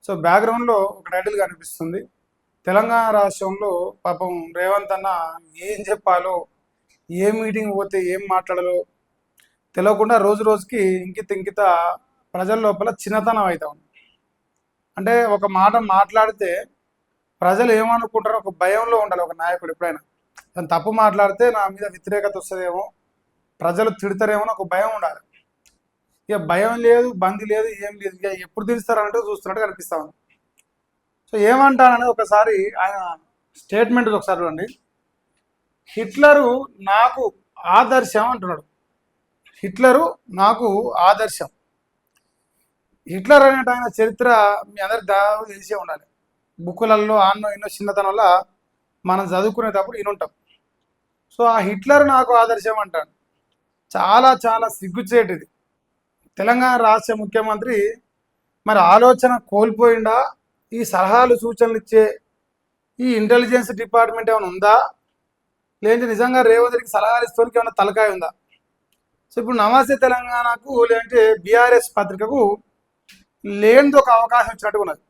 So బ్యాక్గ్రౌండ్లో ఒక title కనిపిస్తుంది. తెలంగాణ రాష్ట్రంలో పాపం రేవంత్ అన్న ఏం చెప్పాలో, ఏ మీటింగ్ పోతే ఏం మాట్లాడాలో తెలియకుండా రోజు రోజుకి ఇంకిత ప్రజల లోపల చిన్నతనం అవుతా ఉంది. అంటే ఒక మాట మాట్లాడితే ప్రజలు ఏమనుకుంటారో ఒక భయంలో ఉండాలి ఒక నాయకుడు. ఎప్పుడైనా తను తప్పు మాట్లాడితే నా మీద వ్యతిరేకత వస్తుందేమో, ప్రజలు తిడతారేమో అని ఒక భయం ఉండాలి. ఇక భయం లేదు, బంది లేదు, ఏం లేదు. ఇక ఎప్పుడు తీస్తారంటే చూస్తున్నట్టు కనిపిస్తా ఉంది. సో ఏమంటాననేది ఒకసారి ఆయన స్టేట్మెంట్ ఒకసారి చూడండి. హిట్లరు నాకు ఆదర్శం అంటున్నాడు. హిట్లరు నాకు ఆదర్శం. హిట్లర్ అనేట ఆయన చరిత్ర మీ అందరికి దాదాపు తెలిసే ఉండాలి. బుక్కులలో ఆన్నో ఎన్నో చిన్నతనంలో మనం చదువుకునేటప్పుడు వినుంటాం. సో ఆ హిట్లర్ నాకు ఆదర్శం అంటాడు. చాలా చాలా సిగ్గుచేటిది. తెలంగాణ రాష్ట్ర ముఖ్యమంత్రి మరి ఆలోచన కోల్పోయిందా? ఈ సలహాలు సూచనలు ఇచ్చే ఈ ఇంటెలిజెన్స్ డిపార్ట్మెంట్ ఏమైనా ఉందా? లేదంటే నిజంగా రేవంత్ రెడ్డికి సలహాలు ఇస్తోనికి ఏమైనా తలకాయ ఉందా? సో ఇప్పుడు నమస్తే తెలంగాణకు లేదంటే బీఆర్ఎస్ పత్రికకు లేనిది ఒక అవకాశం ఇచ్చినట్టుగా ఉన్నది.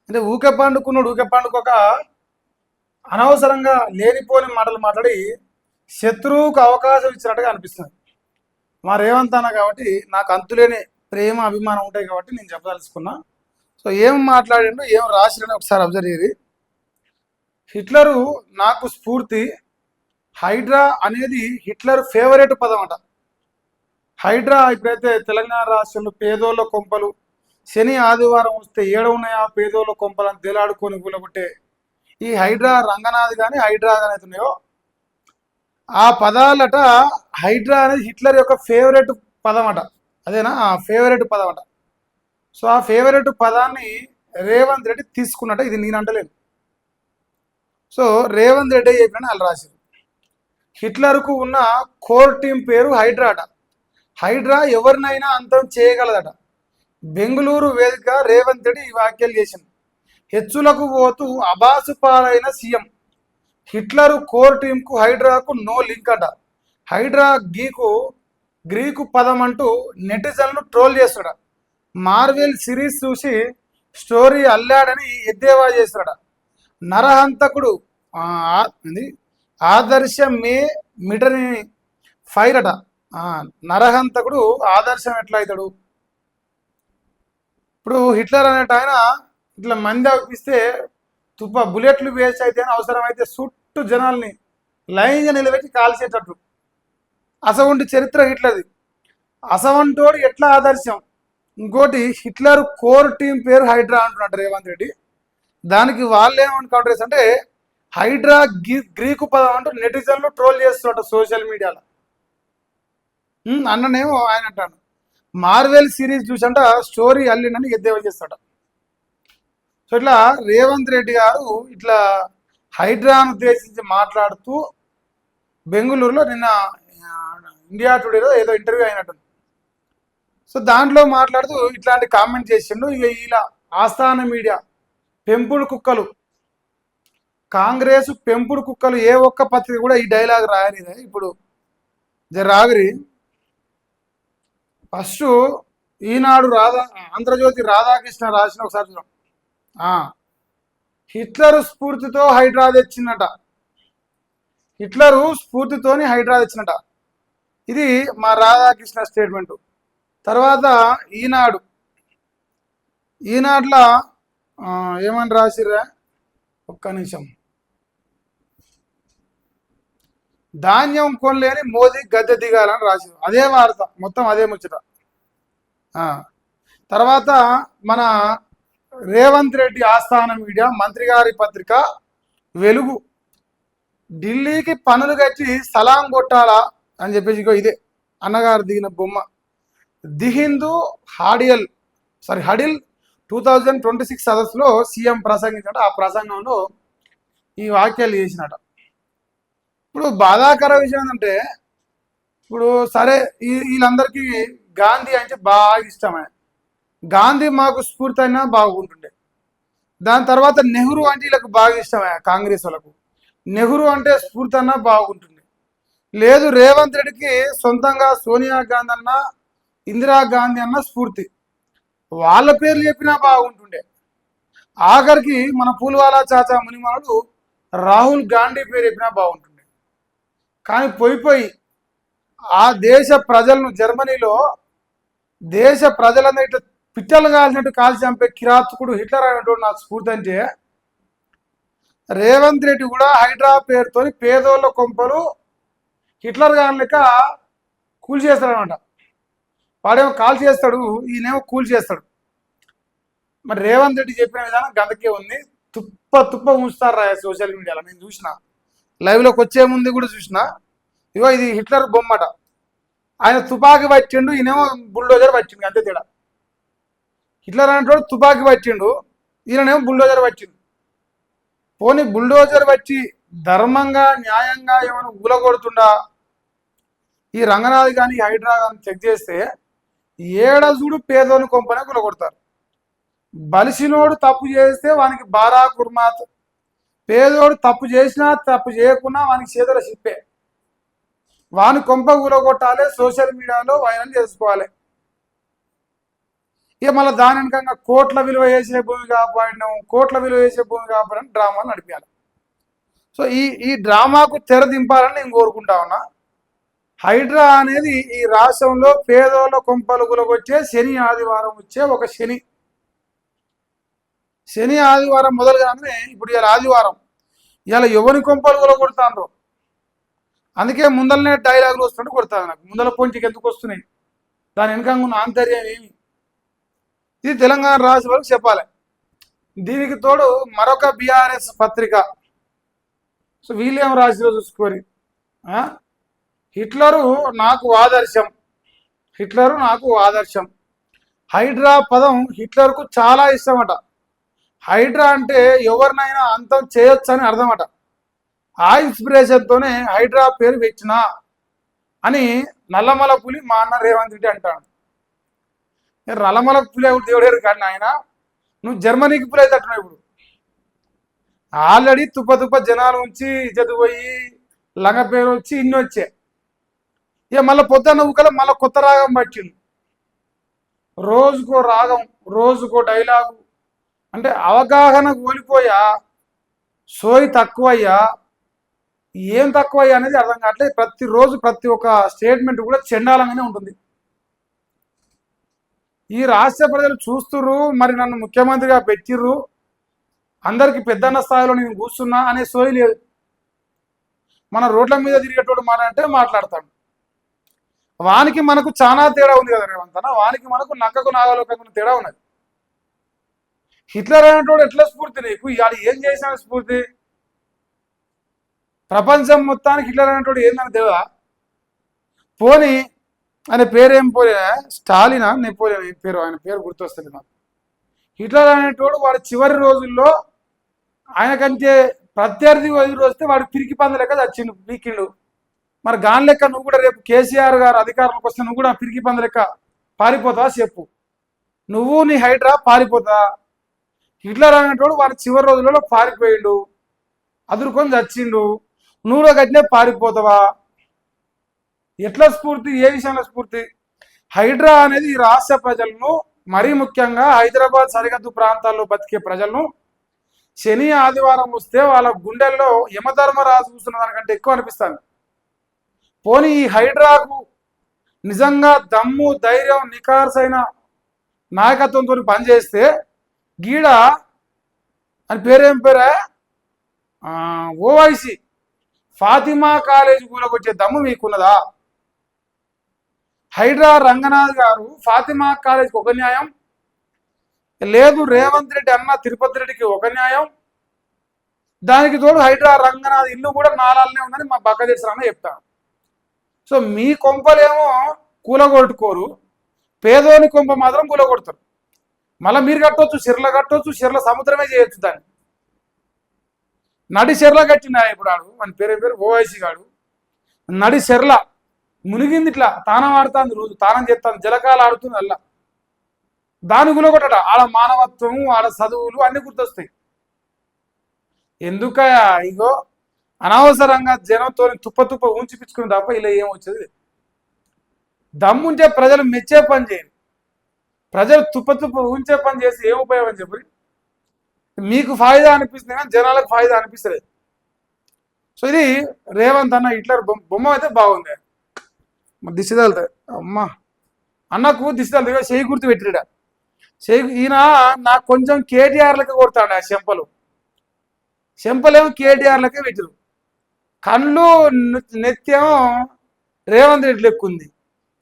అంటే ఊకే పండుకోక అనవసరంగా లేనిపోని మాటలు మాట్లాడి శత్రువుకు అవకాశం ఇచ్చినట్టుగా అనిపిస్తుంది. మా రేవంత్ అన్న కాబట్టి నాకు అంతులేని ప్రేమ అభిమానం ఉంటాయి కాబట్టి నేను చెప్పదలుచుకున్నా. సో ఏం మాట్లాడిండో ఏం రాసిరని ఒకసారి అబ్జర్వ్ చేయరు. హిట్లరు నాకు స్ఫూర్తి. హైడ్రా అనేది హిట్లర్ ఫేవరెట్ పదం అట. హైడ్రా ఇప్పుడైతే తెలంగాణ రాష్ట్రంలో పేదోళ్ళ కొంపలు శని ఆదివారం వస్తే ఏడవున్నాయా పేదోళ్ళ కొంపలను తేలాడుకొని కూలగొట్టే ఈ హైడ్రా రంగనాథ్ కానీ హైడ్రా కానీ అవుతున్నాయో ఆ పదాలట. హైడ్రా అనేది హిట్లర్ యొక్క ఫేవరెట్ పదం అట. అదేనా ఫేవరెట్ పదం అట. సో ఆ ఫేవరెట్ పదాన్ని రేవంత్ రెడ్డి తీసుకున్నట్ట. ఇది నేను అంటలేను. సో రేవంత్ రెడ్డి చెప్పిన వాళ్ళు రాశారు. హిట్లర్కు ఉన్న కోర్ టీం పేరు హైడ్రా అట. హైడ్రా ఎవరినైనా అంతం చేయగలదట. బెంగళూరు వేదిక రేవంత్ రెడ్డి ఈ వ్యాఖ్యలు చేసింది. హెచ్చులకు పోతూ అబాసు పాలైన సీఎం. హిట్లరు కోర్ టీంకు హైడ్రాకు నో లింక్ అట. హైడ్రా గ్రీకు పదం అంటూ నెటిజన్లు ట్రోల్ చేస్తాడ. మార్వెల్ సిరీస్ చూసి స్టోరీ అల్లాడని ఎద్దేవా చేస్తాడ. నరహంతకుడు ఆదర్శం మిటని ఫైర్ అట. నరహంతకుడు ఆదర్శం ఎట్లా అవుతాడు? ఇప్పుడు హిట్లర్ అనేట ఆయన ఇట్లా మంది అవిపిస్తే బుల్లెట్లు వేస్ట్ అయితే అని అవసరమైతే చుట్టూ జనాల్ని లైన్గా నిలబెట్టి కాల్చేటట్టు అసవంటి చరిత్ర హిట్లర్ది. అసవంటోడు ఎట్లా ఆదర్శం? ఇంకోటి హిట్లర్ కోర్ టీం పేరు హైడ్రా అంటున్నాడు రేవంత్ రెడ్డి. దానికి వాళ్ళు ఏమని కౌంటర్ చేస్తారు అంటే హైడ్రా గ్రీకు పదం అంటూ నెటిజన్లు ట్రోల్ చేస్తున్నట్టు సోషల్ మీడియాలో. అన్ననేమో ఆయన అంటాడు మార్వెల్ సిరీస్ చూసంట స్టోరీ అల్లిండని ఎద్దేవా చేస్తాడు. సో ఇట్లా రేవంత్ రెడ్డి గారు ఇట్లా హైడ్రాను ఉద్దేశించి మాట్లాడుతూ బెంగళూరులో నిన్న ఇండియా టుడేలో ఏదో ఇంటర్వ్యూ అయినట్టుంది. సో దాంట్లో మాట్లాడుతూ ఇట్లాంటి కామెంట్ చేసిండు. ఇక ఇలా ఆస్థాన మీడియా పెంపుడు కుక్కలు, కాంగ్రెస్ పెంపుడు కుక్కలు ఏ ఒక్క పత్రిక కూడా ఈ డైలాగ్ రాయనిదే. ఇప్పుడు రాగరి ఫస్ట్ ఈనాడు ఆంధ్రజ్యోతి రాధాకృష్ణ రాసిన ఒకసారి చూద్దాం. హిట్లరు స్ఫూర్తితో హైడ్రా తెచ్చిందట. హిట్లరు స్ఫూర్తితోని హైడ్రా తెచ్చినట. ఇది మా రాధాకృష్ణ స్టేట్మెంటు. తర్వాత ఈనాడులో ఏమని రాసిర్రా ఒక్క నిమిషం. ధాన్యం కొనలేని మోదీ గద్దె దిగాలని రాసిరు. అదే వార్త మొత్తం అదే ముచ్చట. తర్వాత మన రేవంత్ రెడ్డి ఆస్థాన మీడియా మంత్రి గారి పత్రిక వెలుగు ఢిల్లీకి పనులు కట్టి సలాం కొట్టాలా అని చెప్పేసి ఇదే అన్నగారు దిగిన బొమ్మ. ది హిందూ హడిల్ 2026 సదస్సులో సీఎం ప్రసంగించాడు. ఆ ప్రసంగంలో ఈ వాక్యాలు చేసినట. ఇప్పుడు బాధాకర విషయం ఏంటంటే ఇప్పుడు సరే వీళ్ళందరికీ గాంధీ అంటే బాగా ఇష్టమే. గాంధీ మాకు స్ఫూర్తి అయినా బాగుంటుండే. దాని తర్వాత నెహ్రూ అంటే వీళ్ళకి బాగా ఇష్టమే. కాంగ్రెస్ వాళ్ళకు నెహ్రూ అంటే స్ఫూర్తి అన్నా బాగుంటుంది. లేదు రేవంత్ రెడ్డికి సొంతంగా సోనియా గాంధీ అన్న ఇందిరాగాంధీ అన్న స్ఫూర్తి. వాళ్ళ పేర్లు చెప్పినా బాగుంటుండే. ఆఖరికి మన పూల్వాలా చాచా మునిమానుడు రాహుల్ గాంధీ పేరు చెప్పినా బాగుంటుంది. కానీ పోయి ఆ దేశ ప్రజలను జర్మనీలో దేశ ప్రజలందరూ ఇట్లా పిట్టలు కాల్చినట్టు కాల్చి చంపే కిరాతకుడు హిట్లర్ అనేటువంటి నాకు స్ఫూర్తి అంటే, రేవంత్ రెడ్డి కూడా హైడ్రా పేరుతో పేదోళ్ళ కొంపలు హిట్లర్ గారి లెక్క కూల్ చేస్తాడనమాట. వాడేమో కాల్ చేస్తాడు, ఈయనేమో కూల్ చేస్తాడు. మరి రేవంత్ రెడ్డి చెప్పిన విధానం గందకే ఉంది. తుప్ప ఉంచుతారు రా సోషల్ మీడియాలో. నేను చూసిన లైవ్లోకి వచ్చే ముందు కూడా చూసిన. ఇగో ఇది హిట్లర్ బొమ్మట. ఆయన తుపాకీ పట్టిండు, ఈయనేమో బుల్డోజర్ పట్టిండు, అంతే తేడా. హిట్లర్ అనేటోడు తుపాకీ పట్టిండు, ఈయననేమో బుల్డోజర్ పట్టిండు. పోనీ బుల్డోజర్ వచ్చి ధర్మంగా న్యాయంగా ఏమైనా గులగొడుతుండా ఈ రంగనాథ్ కానీ హైడ్రా కానీ చెక్ చేస్తే ఏడ చూడు పేదోని కొంపనే గులగొడతారు. బలిసినోడు తప్పు చేస్తే వానికి బారా కుర్మాత్, పేదోడు తప్పు చేసినా తప్పు చేయకున్నా వానికి చేతుల సిప్పే. వాని కొంప గులగొట్టాలి, సోషల్ మీడియాలో వైరల్ చేసుకోవాలి. ఇక మళ్ళీ దాని వెనకంగా కోట్ల విలువ వేసే భూమి కాపాడినాం, కోట్ల విలువ వేసే భూమి కాపాడని డ్రామాలు నడిపాలి. సో ఈ డ్రామాకు తెర దింపాలని నేను కోరుకుంటా ఉన్నా. హైడ్రా అనేది ఈ రాష్ట్రంలో పేదోళ్ళ కొంపలు గులగొచ్చే శని ఆదివారం వచ్చే ఒక శని ఆదివారం మొదలుగానే ఇప్పుడు ఇలా ఆదివారం ఇలా ఎవరి కొంపలు గులగొడతాను. అందుకే ముందలనే డైలాగులు వస్తుంటే కొడతాను. నాకు ముందల పొంచికి ఎందుకు వస్తున్నాయి, దాని వెనకంగా ఉన్న ఆంతర్యం ఏమి, ఇది తెలంగాణ రాష్ట్ర వాళ్ళకి చెప్పాలి. దీనికి తోడు మరొక బీఆర్ఎస్ పత్రిక, సో వీళ్ళేం రాసిలో చూసుకోరి, హిట్లరు నాకు ఆదర్శం, హిట్లరు నాకు ఆదర్శం. హైడ్రా పదం హిట్లర్కు చాలా ఇష్టమట. హైడ్రా అంటే ఎవరినైనా అంతం చేయొచ్చని అర్థమట. ఆ ఇన్స్పిరేషన్తోనే హైడ్రా పేరు పెట్టిన అని నల్లమల పులి మా అన్న రేవంత్ రెడ్డి అంటాడు. నల్లమలకు పులి దేవుడేరు కానీ ఆయన, నువ్వు జర్మనీకి పులి అవుతాడు. ఇప్పుడు ఆల్రెడీ తుప్ప జనాలు ఉంచి ఇజ్జతు పోయి లంగ పేరు వచ్చి ఇన్ని వచ్చే. ఇక మళ్ళీ పొద్దున్న ఊకల మళ్ళీ కొత్త రాగం పట్టిండు. రోజుకో రాగం, రోజుకో డైలాగు. అంటే అవగాహన కోల్పోయా, సోయి తక్కువయ్యా, ఏం తక్కువయ్యా అనేది అర్థం కావట్లేదు. ప్రతిరోజు ప్రతి ఒక్క స్టేట్మెంట్ కూడా చెండాలంగానే ఉంటుంది. ఈ రాష్ట్ర ప్రజలు చూస్తుర్రు, మరి నన్ను ముఖ్యమంత్రిగా పెట్టిర్రు, అందరికి పెద్దన్న స్థాయిలో నేను కూర్చున్నా అనే సోయి లేదు. మన రోడ్ల మీద తిరిగేటోడు మాట అంటే మాట్లాడతాడు. వానికి మనకు చాలా తేడా ఉంది కదా రేవంత్ అన్న. వానికి మనకు నక్కకు నాగలోకకు తేడా ఉన్నది. హిట్లర్ అనేటోడు ఎట్లా స్ఫూర్తి నీకు? ఇవాళ ఏం చేసిన స్ఫూర్తి? ప్రపంచం మొత్తానికి హిట్లర్ అనేటోడు ఏందని దేవా? పోనీ ఆయన పేరేం పోలే, స్టాలినా నెపోలియన్ ఏం పేరు, ఆయన పేరు గుర్తొస్తుంది నాకు. హిట్లర్ అనేటోడు వాడు చివరి రోజుల్లో ఆయనకంటే ప్రత్యర్థి ఎదురు వస్తే వాడు పిరికి పంద లెక్క చచ్చిండు, పీకిండు. మరి గాని లెక్క నువ్వు కూడా రేపు కేసీఆర్ గారు అధికారంలోకి వస్తే నువ్వు కూడా పిరికి పంద లెక్క పారిపోతావా చెప్పు? నువ్వు నీ హైడ్రా పారిపోతా? హిట్లర్ అనేటోడు వాడు చివరి రోజులలో పారిపోయిండు, అదురుకొని చచ్చిండు. నువ్వు గట్టినే పారిపోతావా? ఎట్లా స్ఫూర్తి? ఏ విషయంలో స్ఫూర్తి? హైడ్రా అనేది ఈ రాష్ట్ర ప్రజలను, మరీ ముఖ్యంగా హైదరాబాద్ సరిహద్దు ప్రాంతాల్లో బతికే ప్రజలను శని ఆదివారం వస్తే వాళ్ళ గుండెల్లో యమధర్మరాజు కూర్చున్న దానికంటే ఎక్కువ అనిపిస్తాను. పోనీ ఈ హైడ్రాకు నిజంగా దమ్ము, ధైర్యం, నికార్సైన నాయకత్వంతో పనిచేస్తే గీడ అని పేరేం పేరా, ఓవైసీ ఫాతిమా కాలేజీ కూలకొచ్చే దమ్ము మీకున్నదా? హైడ్రా రంగనాథ్ గారు ఫాతిమా కాలేజీకి ఒక న్యాయం లేదు, రేవంత్ రెడ్డి అన్న తిరుపతి రెడ్డికి ఒక న్యాయం, దానికి తోడు హైడ్రా రంగనాథ్ ఇల్లు కూడా నాలాలనే ఉందని మా బక్కదేశ్వర అన్న చెప్తాను. సో మీ కొంపలేమో కూలగొట్టుకోరు, పేదోని కొంప మాత్రం కూలగొడతారు. మళ్ళీ మీరు కట్టవచ్చు, సిర్ల కట్టవచ్చు, సిర్ల సముద్రమే చేయొచ్చు. దాన్ని నడి చెర్ల కట్టిన ఇప్పుడు ఆడు, మన పేరు ఓవైసీ గాడు నడి చెర్ల మునిగింది, ఇట్లా తానం ఆడుతుంది, రోజు తానం చేస్తాను, జలకాలు ఆడుతుంది. అల్లా దాని గులగొట్టట. ఆడ మానవత్వం, ఆడ చదువులు అన్ని గుర్తొస్తాయి. ఎందుకయా ఇగో అనవసరంగా జనంతో తుప్ప ఉంచిపించుకుని తప్ప ఇలా ఏమొచ్చేది? దమ్ముంటే ప్రజలు మెచ్చే పని చేయండి. ప్రజలు తుప్ప ఉంచే పని చేసి ఏం ఉపయోగం చెప్పి? మీకు ఫాయిదా అనిపిస్తుంది కానీ జనాలకు ఫాయిదా అనిపిస్తలేదు. సో ఇది రేవంత్ అన్న హిట్లర్ బొమ్మ అయితే బాగుంది. దిష్టి తగులుతుంది అమ్మ అన్నకు దిష్టి తగులుతుంది. చేయి గుర్తు పెట్టిరా చేయి. ఈయన నాకు కొంచెం కేటీఆర్లకే కొడతాడు. ఆ చెంపలేమో కేటీఆర్లకే పెట్టిరు. కళ్ళు నెత్తేమో రేవంత్ రెడ్డి లెక్కుంది.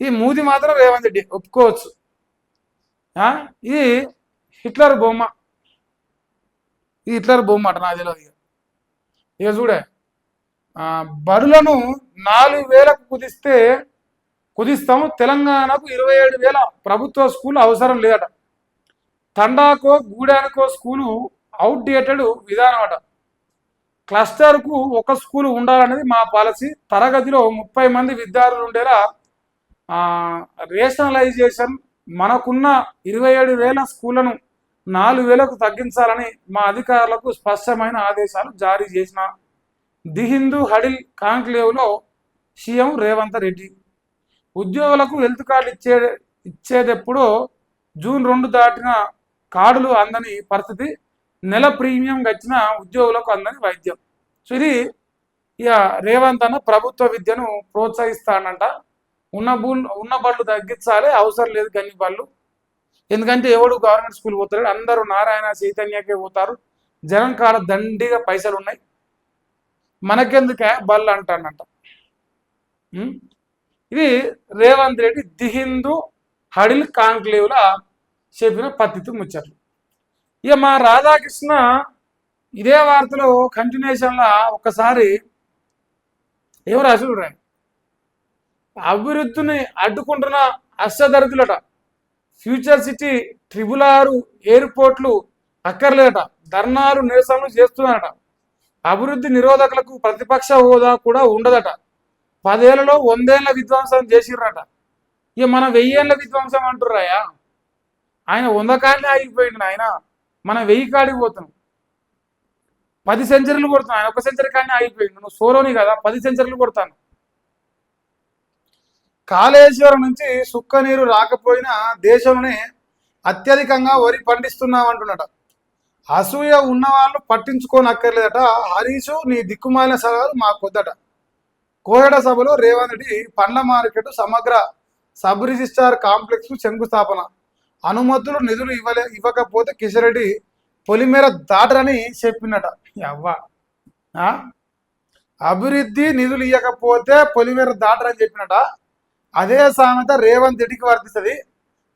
ఈ మూతి మాత్రం రేవంత్ రెడ్డి ఒప్పుకోవచ్చు. ఇది హిట్లర్ బొమ్మ. ఇది హిట్లర్ బొమ్మ అట నాకు తెలియదు. ఇక చూడే బడులను 4,000కు కుదిస్తాము. తెలంగాణకు 27,000 ప్రభుత్వ స్కూల్ అవసరం లేదట. తండాకో గూడానికో స్కూలు అవుట్డేటెడ్ విధానం అట. క్లస్టర్కు ఒక స్కూల్ ఉండాలనేది మా పాలసీ. తరగతిలో 30 మంది విద్యార్థులు ఉండేలా రేషనలైజేషన్. మనకున్న 27,000 స్కూళ్లను 4,000కు తగ్గించాలని మా అధికారులకు స్పష్టమైన ఆదేశాలు జారీ చేసిన ది హిందూ హడిల్ కాంక్లేవ్లో సీఎం రేవంత్ రెడ్డి. ఉద్యోగులకు హెల్త్ కార్డు ఇచ్చేటప్పుడు జూన్ 2 దాటిన కార్డులు అందని పరిస్థితి. నెల ప్రీమియం గచ్చిన ఉద్యోగులకు అందని వైద్యం. సో ఇది ఇక రేవంత్ అన్న ప్రభుత్వ విద్యను ప్రోత్సహిస్తానంట. ఉన్న బళ్ళు తగ్గించాలి, అవసరం లేదు గన్ని బళ్ళు. ఎందుకంటే ఎవడు గవర్నమెంట్ స్కూల్ పోతారు, అందరూ నారాయణ చైతన్యకే పోతారు. జనం కాడ దండిగా పైసలు ఉన్నాయి, మనకెందుకే బళ్ళు అంటానంట. ఇది Revanth Reddy the Hindu huddle కాంక్లేవ్లా చెప్పిన పద్ధతి ముచ్చట్లు. ఇక మా రాధాకృష్ణ ఇదే వార్తలో కంటిన్యూషన్లా ఒక్కసారి ఏం రాసుడు రా, అభివృద్ధిని అడ్డుకుంటున్న అష్టదరిద్రులట. Future city, 666 ఎయిర్పోర్ట్లు అక్కర్లేదట. ధర్నాలు నిరసనలు చేస్తున్నారట. అభివృద్ధి నిరోధకులకు ప్రతిపక్ష హోదా కూడా ఉండదట. 10 ఏళ్లలో 100 ఏళ్ల విధ్వంసం చేసిర్రట. ఇక మనం 1000 ఏళ్ల విధ్వంసం అంటుర్రాయా. ఆయన 100 కాళ్ళే ఆగిపోయిండు. ఆయన మనం 1000 కాడికి పోతున్నాం. 10 సెంచరీలు కొడుతున్నాం. ఆయన 1 సెంచరీ కానీ ఆగిపోయిండు. నువ్వు సోరోని కదా, 10 సెంచరీలు కొడతాను. కాళేశ్వరం నుంచి సుక్క నీరు రాకపోయినా దేశంలోనే అత్యధికంగా వరి పండిస్తున్నామంటున్నట. అసూయ ఉన్నవాళ్ళు పట్టించుకోనక్కర్లేదట. హరీషు నీ దిక్కుమాలిన సలహాలు మాకొద్దట. కోహెడ సభలో రేవంత్ రెడ్డి పండ్ల మార్కెట్ సమగ్ర సబ్ రిజిస్ట్రార్ కాంప్లెక్స్ శంకుస్థాపన. అనుమతులు నిధులు ఇవ్వకపోతే కిషన్ రెడ్డి పొలిమేర దాటరని చెప్పినట. అవ్వ అభివృద్ధి నిధులు ఇవ్వకపోతే పొలిమేర దాటరని చెప్పినట. అదే సామెత రేవంత్ రెడ్డికి వర్తిస్తుంది.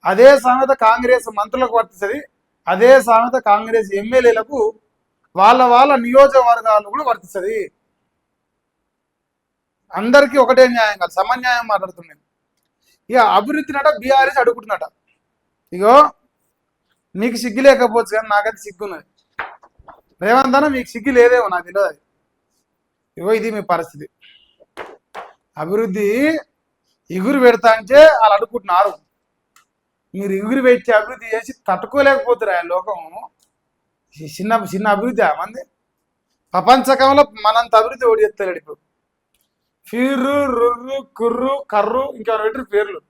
అదే సామెత కాంగ్రెస్ మంత్రులకు వర్తిస్తుంది. అదే సామెత కాంగ్రెస్ ఎమ్మెల్యేలకు వాళ్ళ నియోజకవర్గాలు కూడా వర్తిస్తుంది. అందరికీ ఒకటే న్యాయం కాదు, సమన్యాయం మాట్లాడుతున్నాను. ఇక అభివృద్ధినట బీఆర్ఎస్ అడుగుతున్నట. ఇగో మీకు సిగ్గు లేకపోవచ్చు కానీ నాకైతే సిగ్గున్నది. రేవంత్ అన్న మీకు సిగ్గు లేదేమో నాకు తెలియదు. ఇగో ఇది మీ పరిస్థితి. అభివృద్ధి ఇగురు పెడతా అంటే వాళ్ళు అడుగుతున్నారు. మీరు ఇగురు పెట్టి అభివృద్ధి చేసి తట్టుకోలేకపోతారు. ఆ లోకం చిన్న చిన్న అభివృద్ధి మంది ప్రపంచకంలో మనంత అభివృద్ధి ఓడి చెప్తాడు. ఇప్పుడు ఫిర్రు, రుర్రు, కుర్రు, కర్రు ఇంకా పెట్టరు పేర్లు.